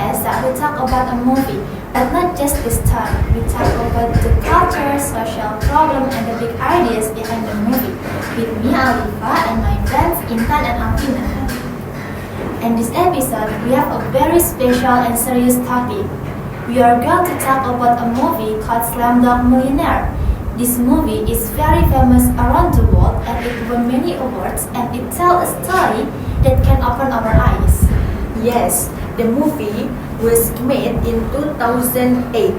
podcast that we talk about a movie, but not just the story. We talk about the culture, social problem, and the big ideas behind the movie. With me, Alifa, and my friends Intan and Alvina. In this episode, we have a very special and serious topic. We are going to talk about a movie called Slumdog Millionaire. This movie is very famous around the world and it won many awards and it tells a story that can open our eyes. Yes, the movie was made in 2008.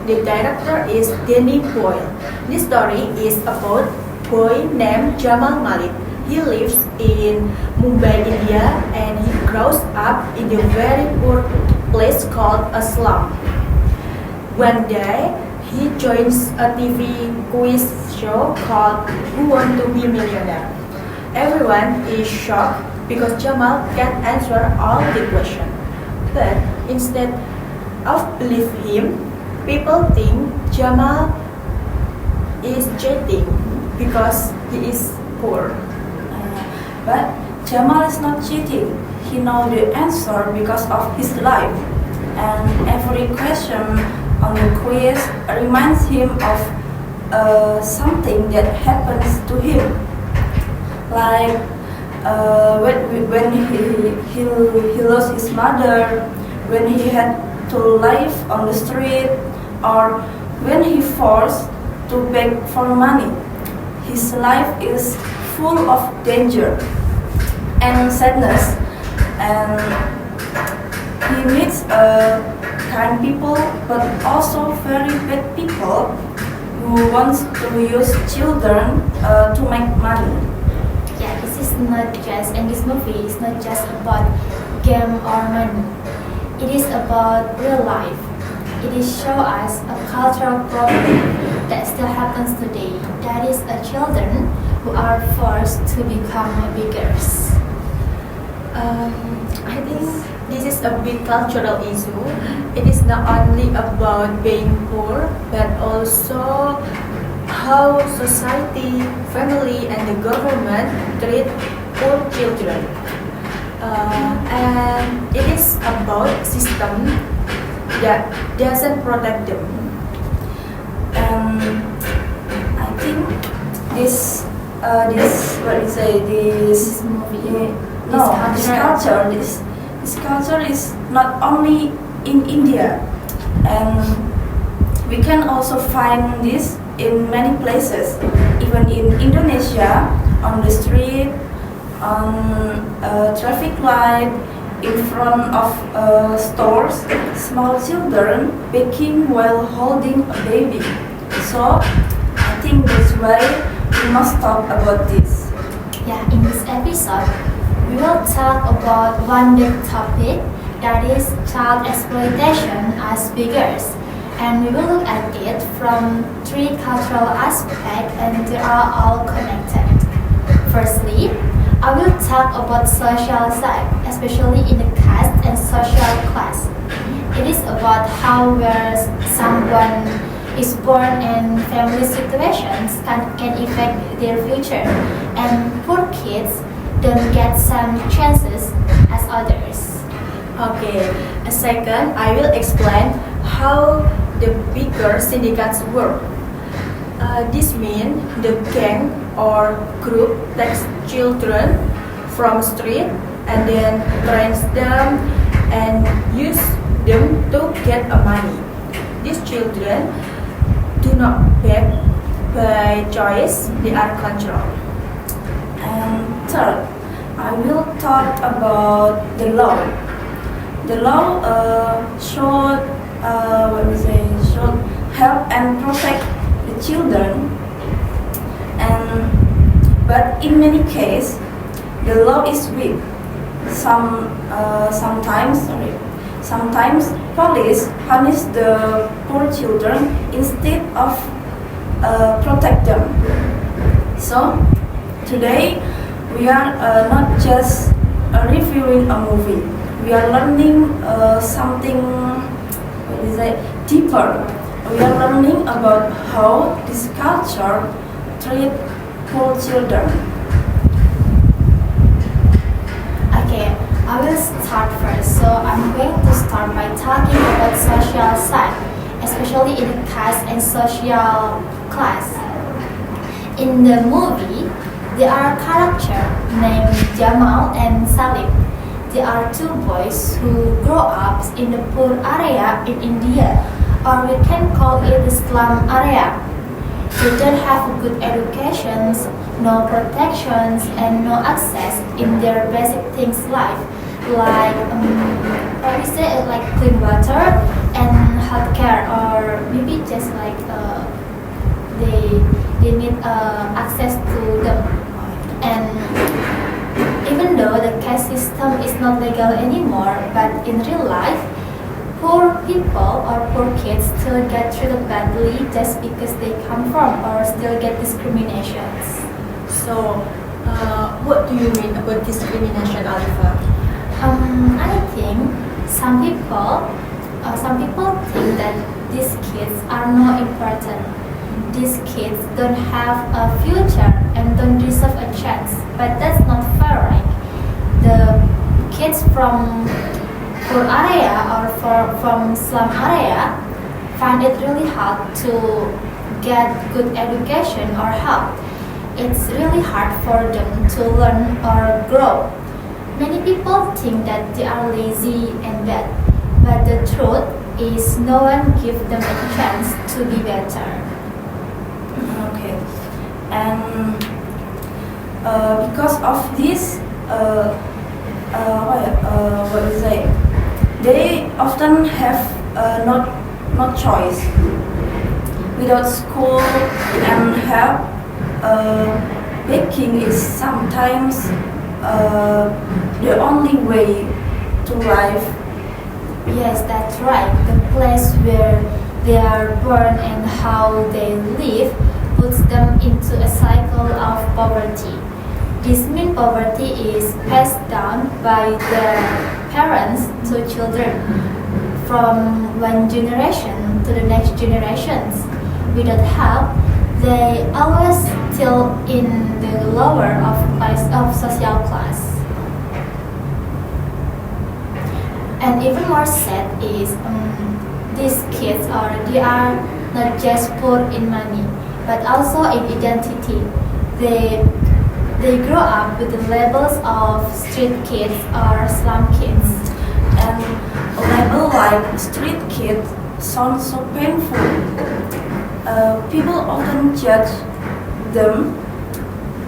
The director is Danny Boyle. This story is about a boy named Jamal Malik. He lives in Mumbai, India, and he grows up in a very poor place called a slum. One day, he joins a TV quiz show called Who Want to Be Millionaire. Everyone is shocked because Jamal can answer all the questions. But instead of believe him, people think Jamal is cheating because he is poor. But Jamal is not cheating. He knows the answer because of his life. And every question on the quiz reminds him of something that happens to him. Like when he lost his mother, when he had to live on the street, or when he forced to beg for money. His life is full of danger and sadness, and he meets kind people, but also very bad people who wants to use children to make money. Yeah, this is not just, and this movie is not just about game or money. It is about real life. It is show us a cultural problem that still happens today. That is, children who are forced to become beggars. I think this is a big cultural issue. It is not only about being poor, but also how society, family, and the government treat poor children. And it is about system that doesn't protect them. I think this what you say this movie, this culture is not only in India, and we can also find this in many places, even in Indonesia, on the street, on a traffic light, in front of stores, small children begging while holding a baby. So I think that's why we must talk about this. Yeah, in this episode, we will talk about one big topic, that is child exploitation as beggars. And we will look at it from three cultural aspects, and they are all connected. Firstly, I will talk about social side, especially in the caste and social class. It is about how where someone is born and family situations can affect their future, and poor kids don't get some chances as others. Okay, a second, I will explain how the bigger syndicates work. This means the gang or group takes children from street and then trains them and use them to get money. These children do not beg by choice, they are controlled. And third, I will talk about the law. The law should help and protect the children, but in many cases, the law is weak. Sometimes police punish the poor children instead of protect them. So today we are not just reviewing a movie. We are learning something deeper. We are learning about how this culture treats poor children. Okay, I will start first. So I'm going to start by talking about social side, especially in the caste and social class. In the movie, there are characters named Jamal and Salim. They are two boys who grow up in the poor area in India, or we can call it the slum area. They don't have good educations, no protections, and no access in their basic things life, like how we say it, like clean water and healthcare, or maybe just like they need access to them. And even though the caste system is not legal anymore, but in real life, poor people or poor kids still get treated badly just because they come from or still get discriminations. So, what do you mean about discrimination, Alifa? I think some people think that these kids are not important. These kids don't have a future and don't deserve a chance. But that's not fair, right? The kids from poor area or from slum area find it really hard to get good education or help. It's really hard for them to learn or grow. Many people think that they are lazy and bad, but the truth is no one gives them a chance to be better. Okay, and because of this, what is it? They often have not choice. Without school and help, baking is sometimes the only way to live. Yes, that's right. The place where they are born and how they live puts them into a cycle of poverty. This means poverty is passed down by their parents to children from one generation to the next generations. Without help, they always still in the lower of social class. And even more sad is these kids they are not just poor in money, but also in identity. They grow up with the labels of street kids or slum kids. And a label like street kid sounds so painful. People often judge them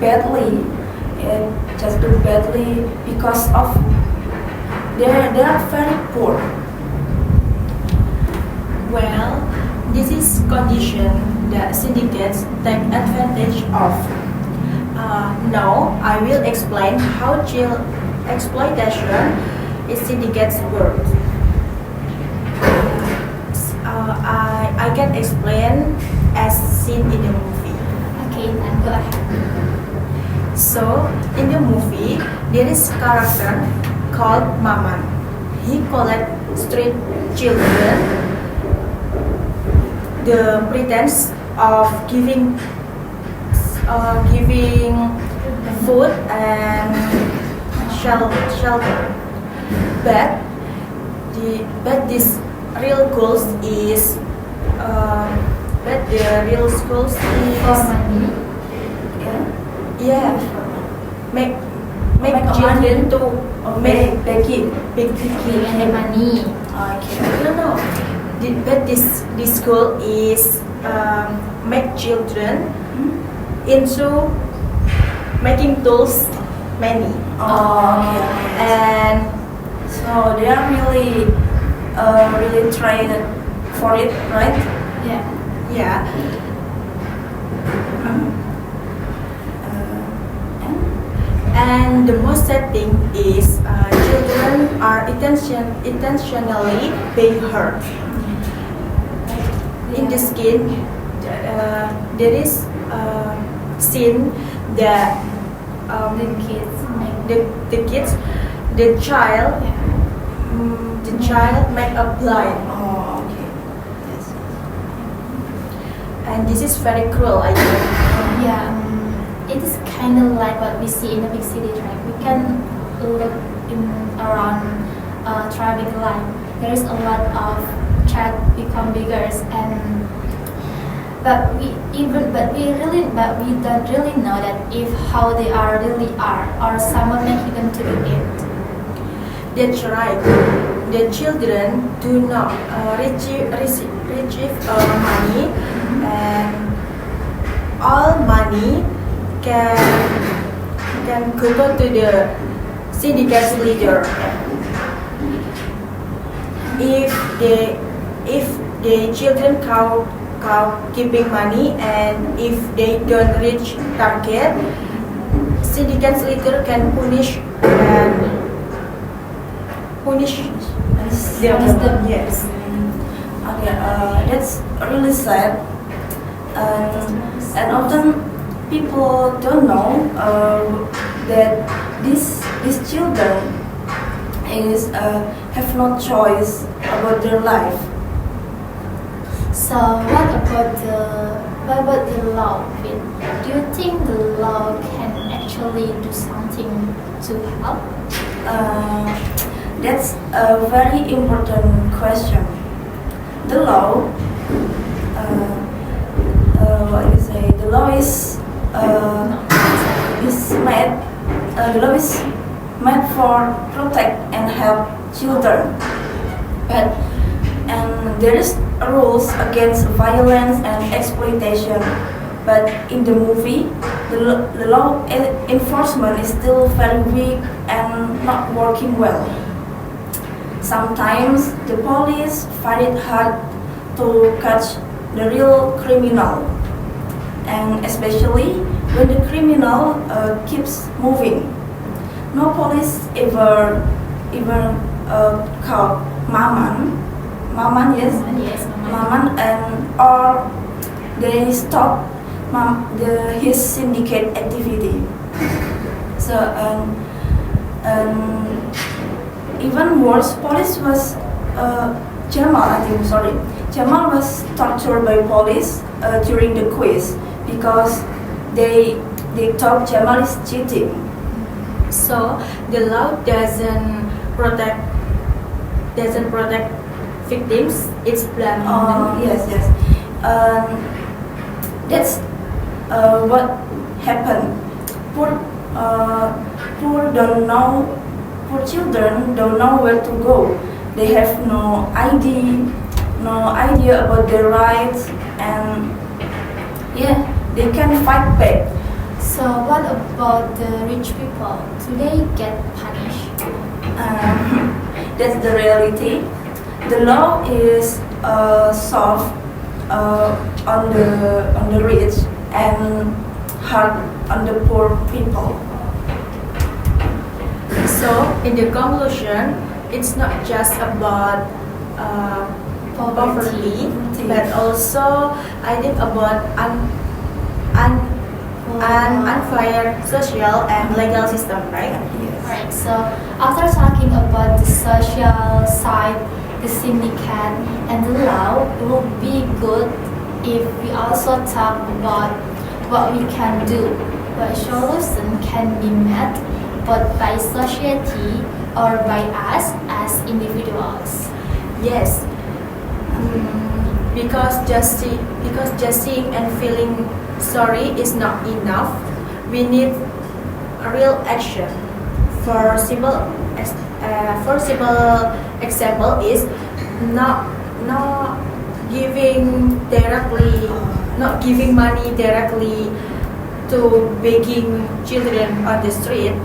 badly, and just do badly because of they are very poor. Well, this is condition that syndicates take advantage of. Now, I will explain how child exploitation is syndicates work. I can explain as seen in the movie. Okay, then go ahead. So, in the movie, there is character called Maman. He collect street children. The pretense of giving food and shelter, but this real goals is For money. yeah make Make children to make baking. Giving the money. Okay. no but this goal is make children into making tools many. Oh, okay. And So they are really trained for it, right? Yeah. yeah, and the most sad thing is children are intentionally being hurt. In the skin, there is scene that The kids make the kids, the child, the child make a blind, Oh, okay. Yes. and this is very cruel, I think. Yeah, it is kind of like what we see in the big city, right? We can look in around traffic light. There is a lot of child become beggars, and but we don't really know that if how they are really are, or someone making them to do it. That's right. The children do not receive money, and all money can go to the syndicate leader. If the children caught keeping money, and if they don't reach target, syndicate leader can punish them. Yes. Okay, that's really sad, and often people don't know that these children have no choice about their life. So what about the law? Vin? Do you think the law can actually do something to help? That's a very important question. The law, the law is made. The law is made for protect and help children, and there is rules against violence and exploitation. But in the movie, the law enforcement is still very weak and not working well. Sometimes the police find it hard to catch the real criminal, and especially when the criminal keeps moving. No police ever caught Maman, yes, Maman, and or they stop his syndicate activity. So even worse, police was Jamal was tortured by police during the quiz because they thought Jamal is cheating. So the law doesn't protect victims. It's blamed on them. Yes. That's what happened. Poor children don't know where to go. They have no idea about their rights, and they can fight back. So what about the rich people? Do they get punished? That's the reality. The law is soft on the rich and hard on the poor people. So in the conclusion, it's not just about poverty, but also I think about unfair social and legal system, right? Right. So after talking about the social side, the syndicate, and the law, it would be good if we also talk about what we can do, what solution can be met both by society or by us as individuals. Yes. Because just seeing and feeling sorry is not enough. We need a real action. For simple example is not giving money directly to begging children on the street.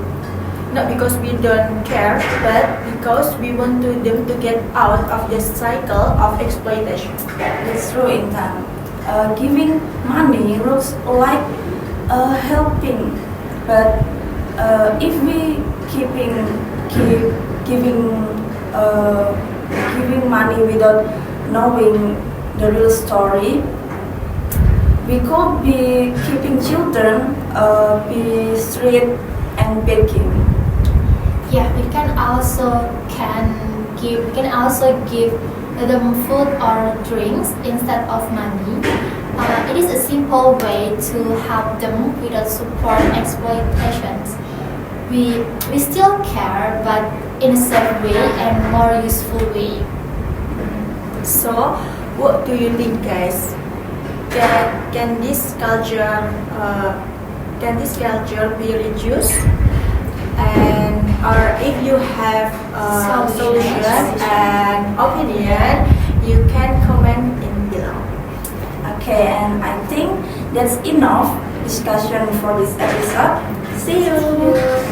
Not because we don't care, but because we want them to get out of the cycle of exploitation. That's true, Intan. Giving money looks like helping, but if we keep giving money without knowing the real story, we could be keeping children be street and begging. Yeah, we can also give them food or drinks instead of money. It is a simple way to help them without support exploitations. We still care, but in a safe way and more useful way. So, what do you think, guys? Can this culture be reduced? And or if you have a solution and opinion, you can comment in below. Okay, and I think that's enough discussion for this episode. See you.